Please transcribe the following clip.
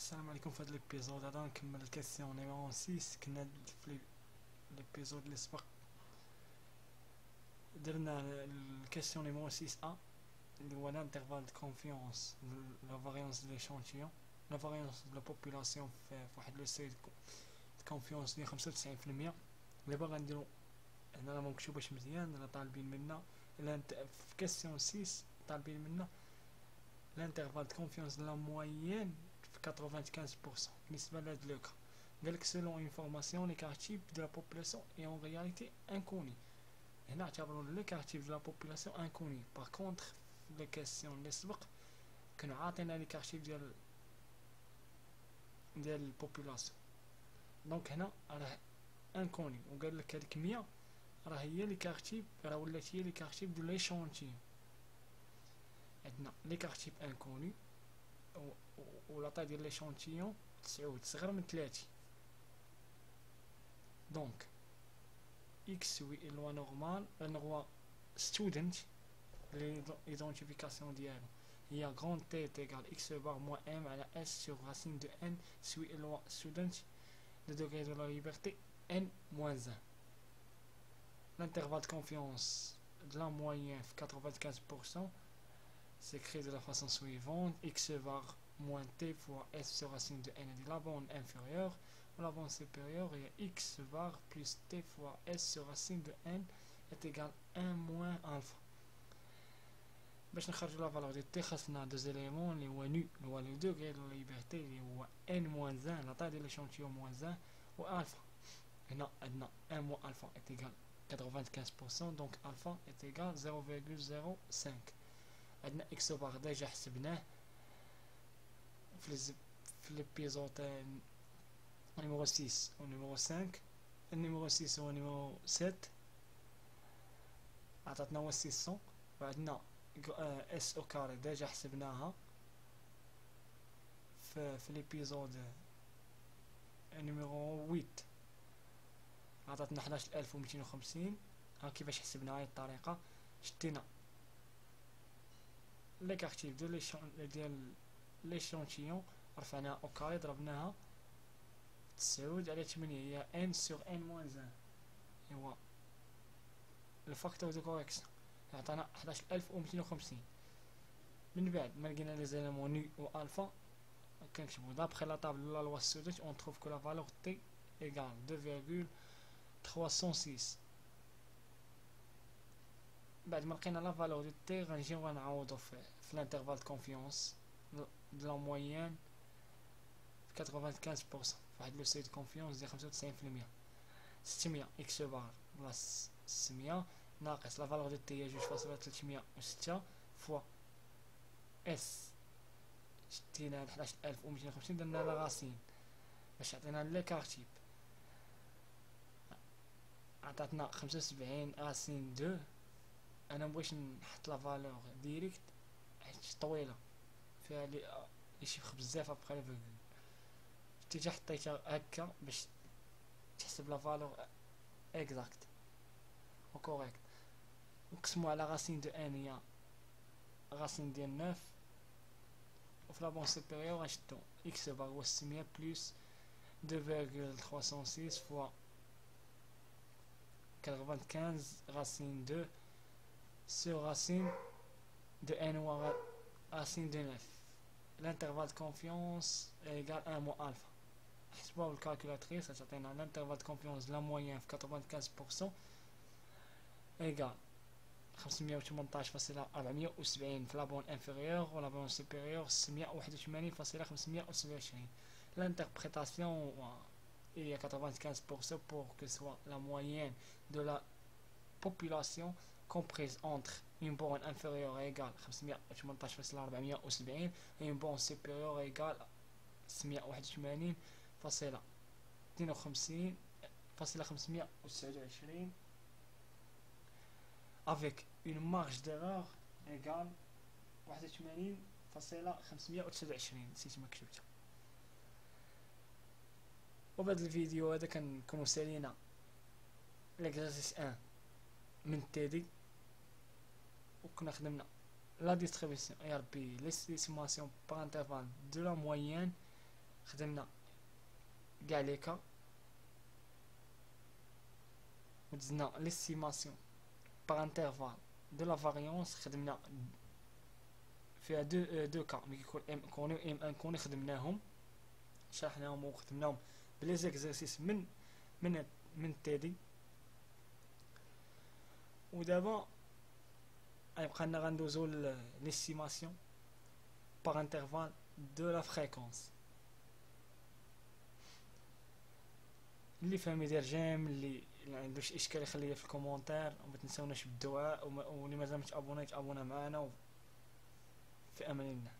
السلام عليكم. في هذا الابيزود هذا نكمل الكيسيون نيميرو 6. كنا في الابيزود اللي سبق درنا الكيسيون نيميرو 6 ا اللي هو الانترفال دو كونفيونس لا فاريونس دو ليشانتيون لا فاريونس دو لا بوبولاسيون في واحد لو سي دو كونفيونس ديال 95%. دابا غنديرو هنا راه مكتوباش مزيان، راه طالبين منا في كيسيون 6 طالبين منا l'intervalle de confiance de la moyenne في 95% بالنسبة لهاد لو كا. قالك selon une information l'écart type de la population est en réalité inconnu. هنا اعتبروا l'écart type de la population inconnu. par contre les questions اللي سبق كانوا عاطينا l'écart type ديال البوبولاسيون، دونك هنا راه inconnu وقال لك هاد الكمية راه هي l'écart type، راه ولات هي l'écart type de l'échantillon. عندنا l'écart type inconnu و لا طاي ديال ليشونتيون 9 صغر من 30. دونك x وي لوا نورمال لوا ستودنت ليدونتيفيكاسيون ديالو هي غون تي تيغال x بار موان m على s سور راسين دو n سوي لوا ستودنت لو دوغري دو لا ليبرتي n موان 1. l'intervalle de confiance de la moyenne في 95% s'écrit de la façon suivante: x var moins t fois s sur racine de n de la bande inférieure, ou la bande supérieure est x var plus t fois s sur racine de n est égal à 1 moins alpha. باش نخرجوا لا فالور ديال تي خاصنا دوز éléments اللي هو نو اللي هو لو دوغري دو ليبرتي اللي هو n moins 1 لا طاي ديال l'échantillon moins 1 و alpha. هنا عندنا 1 moins alpha est égal 95%, donc alpha est égal 0,05. عندنا اكس بار ديجا حسبناه في الابيزود نيميرو 6 و نيميرو 5. النيميرو 6 هو نيميرو 7 عطاتنا هو 600. وعندنا اس او كاري ديجا حسبناها في الابيزود نيميرو 8 عطاتنا 11250. ها كيفاش حسبناها هاي الطريقه. شدينا l'écart type ديال l'échantillon رفعناها او كاري ضربناها 9 على 8 هي n sur n moins 1 هو الفاكتور دو كوريكسيون عطانا 11250. من بعد ما لقينا لي زيليمون ني و الفا كنكتبو دابخي لا طابل لا لوا ستودنت اون تروف كو لا فالور تي ايغال 2,306. بعد ما لقينا لا فالور دو تي غنجيو غنعوضو في الانترفال دو كونفيونس دو لا موين في 95% فواحد لو سي دو كونفيونس ديال 95%. 600 اكس بار بلاص 600 ناقص لا فالور دو تي هي 2.306 فوا اس شدينا 11250 درنا لا راسين باش يعطينا ليكار تيب عطاتنا 75 راسين 2. انا مبغيتش نحط لا فالور ديريكت حيت طويله فيها لي شيفر بزاف ابخي لا فيرغول. حتى حطيتها هكا باش تحسب لا فالور اكزاكت و كوريكت. نقسمو على راسين دو ان هي راسين ديال 9 وفي لابون سوبيريور غنشدو اكس بار هو 600 بلس 2,306 فوا 95 racine 2 sur racine de n ou racine de 9. L'intervalle de confiance est égal à 1 moins alpha. حسبوها بالكالكولاتريس تعطينا l'intervalle de confiance de la moyenne في 95% égal 518,470 في la bande inférieure ou la bande supérieure 681,527. L'interprétation il y a 95% pour que soit la moyenne de la population comprise entre une borne inférieure égale 518,470 et une borne supérieure égale 651,52,529 avec une marge d'erreur égale 81,529. نسيت ما كتبتها. وبهذا الفيديو هذا كنكونو سالينا ليكزارسيس 1 من تيدي وكنا خدمنا la distribution et RP l'estimation par intervalle de la moyenne خدمنا كاع لي كا ودزنا ليستيماسيون باغ انترفال دو لا فاريونس. خدمنا فيها دو كا ملي يكون ام كوني و ام ان كوني خدمناهم شرحناهم وخدمناهم بلي زيكزارسيس من تيدي. ودابا غيبقى لنا غندوزو ليستيماسيون باغ انترفال دو لا فريكونس. اللي فهم يدير جيم، اللي عنده شي اشكال يخليه في الكومونتير، وما تنساوناش بالدعاء، واللي مازال متابوناش ابونا معنا. في امان الله.